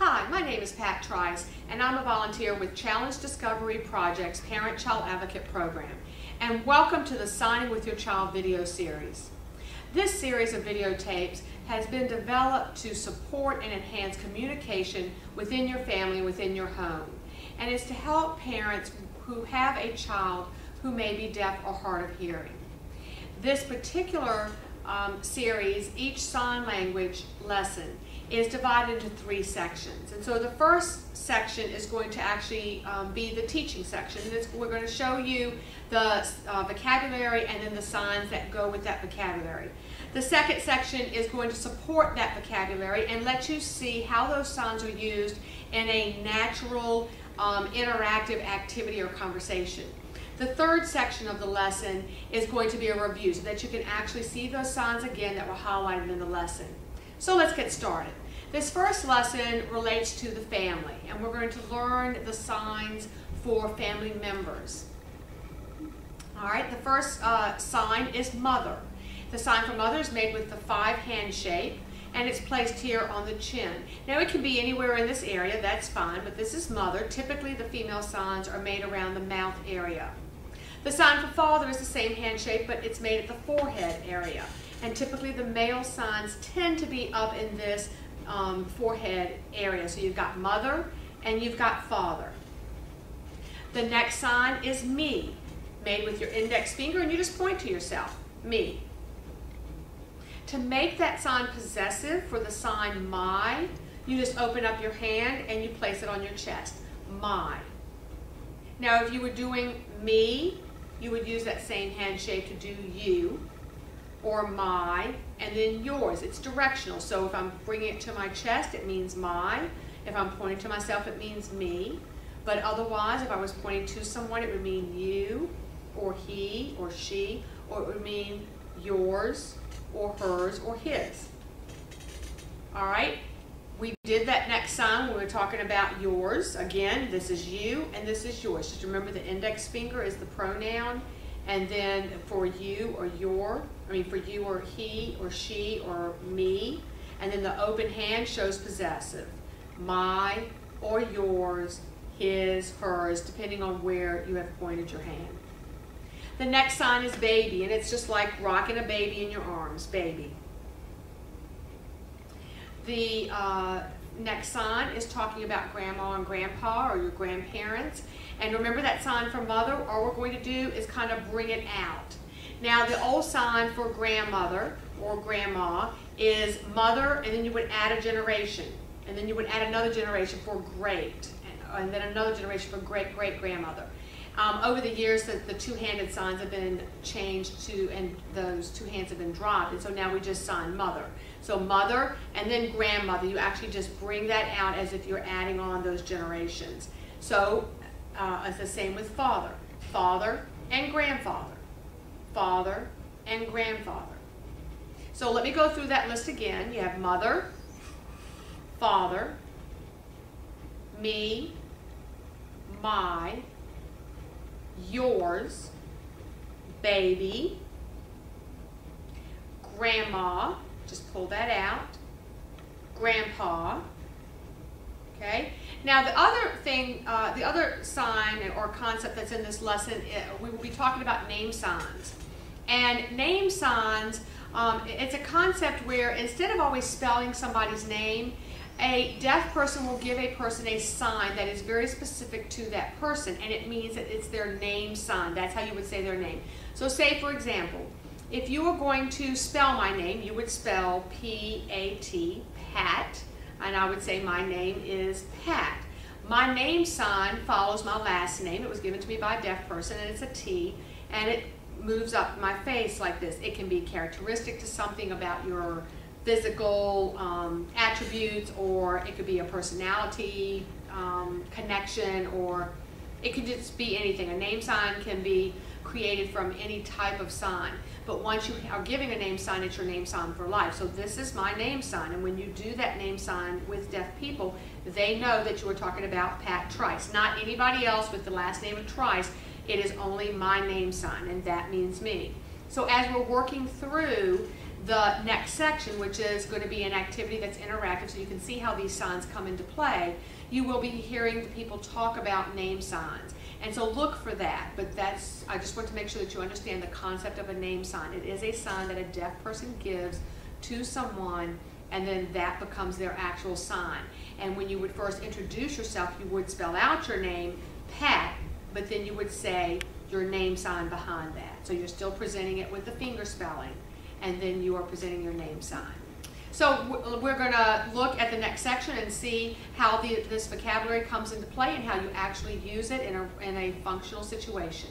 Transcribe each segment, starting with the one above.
Hi, my name is Pat Trice, and I'm a volunteer with Challenge Discovery Project's Parent-Child Advocate Program. And welcome to the Signing with Your Child video series. This series of videotapes has been developed to support and enhance communication within your family, within your home. And it's to help parents who have a child who may be deaf or hard of hearing. This particular series, each sign language lesson, is divided into 3 sections. And so the first section is going to actually be the teaching section. We're going to show you the vocabulary and then the signs that go with that vocabulary. The second section is going to support that vocabulary and let you see how those signs are used in a natural, interactive activity or conversation. The third section of the lesson is going to be a review so that you can actually see those signs again that were highlighted in the lesson. So let's get started. This first lesson relates to the family, and we're going to learn the signs for family members. All right, the first sign is mother. The sign for mother is made with the 5-hand shape, and it's placed here on the chin. Now it can be anywhere in this area, that's fine, but this is mother. Typically the female signs are made around the mouth area. The sign for father is the same hand shape, but it's made at the forehead area. And typically the male signs tend to be up in this forehead area. So you've got mother and you've got father. The next sign is me, made with your index finger, and you just point to yourself, me. To make that sign possessive for the sign my, you just open up your hand and you place it on your chest, my. Now if you were doing me, you would use that same hand shape to do you, or my, and then yours. It's directional. So if I'm bringing it to my chest, it means my. If I'm pointing to myself, it means me. But otherwise, if I was pointing to someone, it would mean you, or he, or she, or it would mean yours, or hers, or his. All right? We did that next sign when we were talking about yours. Again, this is you and this is yours. Just remember the index finger is the pronoun, and then for you or for you or he or she or me, and then the open hand shows possessive. My or yours, his, hers, depending on where you have pointed your hand. The next sign is baby, and it's just like rocking a baby in your arms, baby. The next sign is talking about grandma and grandpa or your grandparents. And remember that sign for mother, all we're going to do is kind of bring it out. Now the old sign for grandmother or grandma is mother, and then you would add a generation. And then you would add another generation for great, and then another generation for great-great-grandmother. Over the years, the two-handed signs have been changed to, and those two hands have been dropped, and so now we just sign mother. So mother and then grandmother, you actually just bring that out as if you're adding on those generations. So it's the same with father. Father and grandfather. Father and grandfather. So let me go through that list again. You have mother, father, me, my, yours, baby, grandma, just pull that out, grandpa, okay? Now the other thing, the other sign or concept that's in this lesson, we will be talking about name signs. And name signs, it's a concept where instead of always spelling somebody's name, a deaf person will give a person a sign that is very specific to that person, and it means that it's their name sign. That's how you would say their name. So say, for example, if you were going to spell my name, you would spell P-A-T, Pat, and I would say my name is Pat. My name sign follows my last name. It was given to me by a deaf person, and it's a T, and it moves up my face like this. It can be characteristic to something about your physical attributes, or it could be a personality connection, or it could just be anything. A name sign can be created from any type of sign. But once you are giving a name sign, it's your name sign for life. So this is my name sign, and when you do that name sign with deaf people, they know that you are talking about Pat Trice, not anybody else with the last name of Trice. It is only my name sign, and that means me. So as we're working through the next section, which is going to be an activity that's interactive so you can see how these signs come into play, you will be hearing people talk about name signs. And so look for that, but I just want to make sure that you understand the concept of a name sign. It is a sign that a deaf person gives to someone, and then that becomes their actual sign. And when you would first introduce yourself, you would spell out your name, Pat, but then you would say your name sign behind that. So you're still presenting it with the finger spelling, and then you are presenting your name sign. So we're going to look at the next section and see how this vocabulary comes into play and how you actually use it in a functional situation.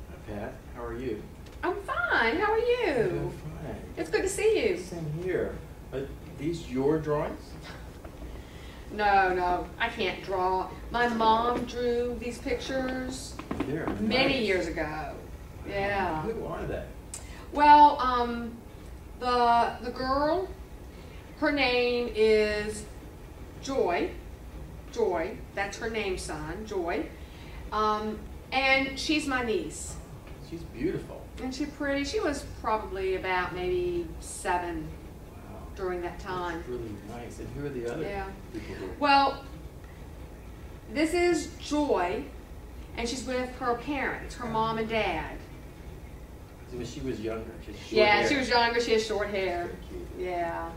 Hi Pat, how are you? I'm fine. How are you? I'm fine. It's good to see you. Same here. Are these your drawings? No, I can't draw. My mom drew these pictures many years ago. Yeah. Who are they? Well, the girl, her name is Joy. Joy, that's her name sign, Joy. And she's my niece. She's beautiful. And she's pretty. She was probably about maybe 7 Wow. during that time. That's really nice. And who are the other people here? Well, this is Joy, and she's with her parents, her mom and dad. So when she was younger, she had short Yeah, hair. she was younger. She has short hair. Very cute. Yeah.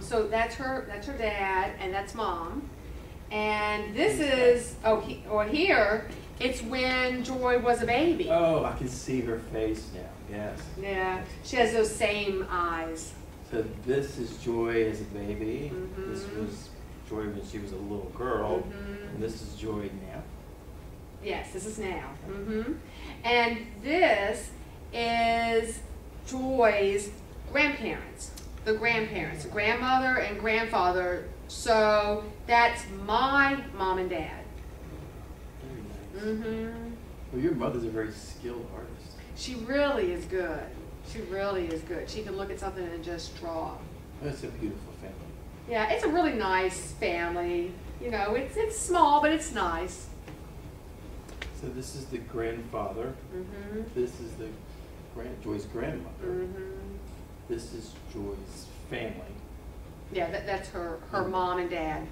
So that's her dad, and that's mom. And this is here. It's when Joy was a baby. Oh, I can see her face now. Yes. Yeah, she has those same eyes. So this is Joy as a baby. Mhm. This was Joy when she was a little girl. Mhm. And this is Joy now. Yes, this is now. And this is Joy's grandparents, the grandmother and grandfather. So that's my mom and dad. Very nice. Well, your mother's a very skilled artist. She really is good. She really is good. She can look at something and just draw. That's a beautiful family. Yeah, it's a really nice family. You know, it's small, but it's nice. So this is the grandfather. This is the Joy's grandmother. This is Joy's family. Yeah, that's her mom and dad.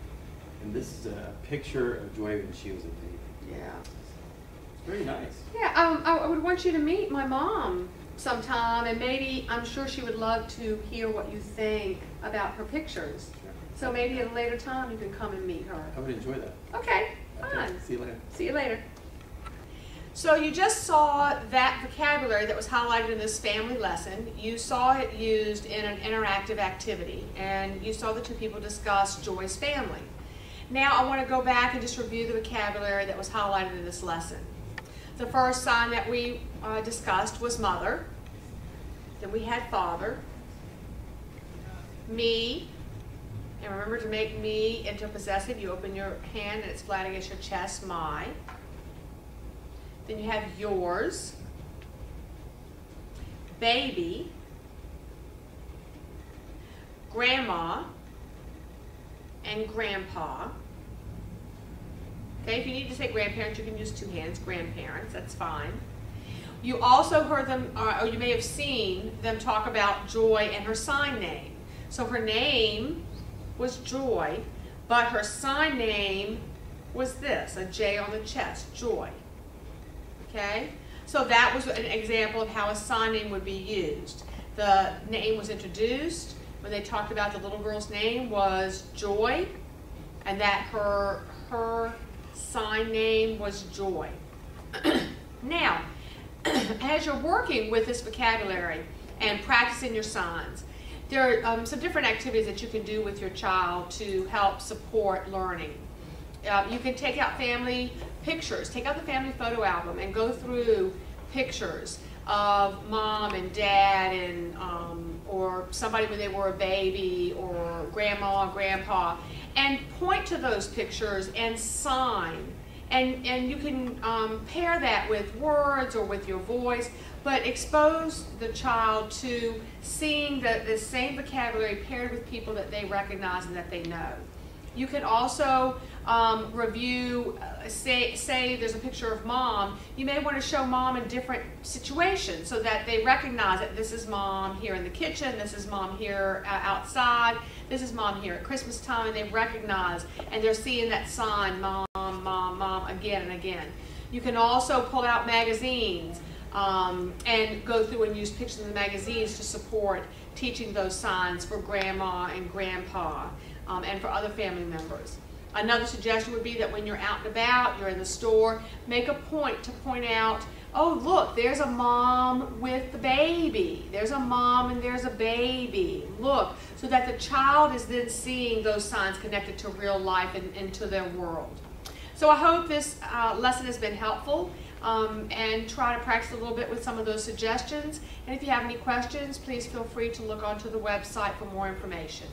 And this is a picture of Joy when she was a baby. Yeah. Very nice. Yeah, I would want you to meet my mom sometime, and maybe I'm sure she would love to hear what you think about her pictures. Sure. So maybe at a later time you can come and meet her. I would enjoy that. Okay, Okay, fine. see you later. See you later. So you just saw that vocabulary that was highlighted in this family lesson. You saw it used in an interactive activity, and you saw the two people discuss Joy's family. Now I want to go back and just review the vocabulary that was highlighted in this lesson. The first sign that we discussed was mother. Then we had father, me, and remember to make me into possessive. You open your hand and it's flat against your chest, my. Then you have yours, baby, grandma, and grandpa. Okay, if you need to say grandparents, you can use 2 hands, grandparents, that's fine. You also heard them, or you may have seen them talk about Joy and her sign name. So her name was Joy, but her sign name was this, a J on the chest, Joy. Okay, so that was an example of how a sign name would be used. The name was introduced when they talked about the little girl's name was Joy, and that her sign name was Joy. Now, as you're working with this vocabulary and practicing your signs, there are some different activities that you can do with your child to help support learning. You can take out family pictures, take out the family photo album and go through pictures of mom and dad and or somebody when they were a baby or grandma and grandpa, and point to those pictures and sign. And you can pair that with words or with your voice, but expose the child to seeing the same vocabulary paired with people that they recognize and that they know. You can also review, say there's a picture of mom, you may want to show mom in different situations so that they recognize that this is mom here in the kitchen, this is mom here outside, this is mom here at Christmas time, and they recognize and they're seeing that sign, mom, mom, mom, again and again. You can also pull out magazines and go through and use pictures in the magazines to support teaching those signs for grandma and grandpa and for other family members. Another suggestion would be that when you're out and about, you're in the store, make a point to point out, oh look, there's a mom with the baby. There's a mom and there's a baby. Look, so that the child is then seeing those signs connected to real life and into their world. So I hope this lesson has been helpful, and try to practice a little bit with some of those suggestions. And if you have any questions, please feel free to look onto the website for more information.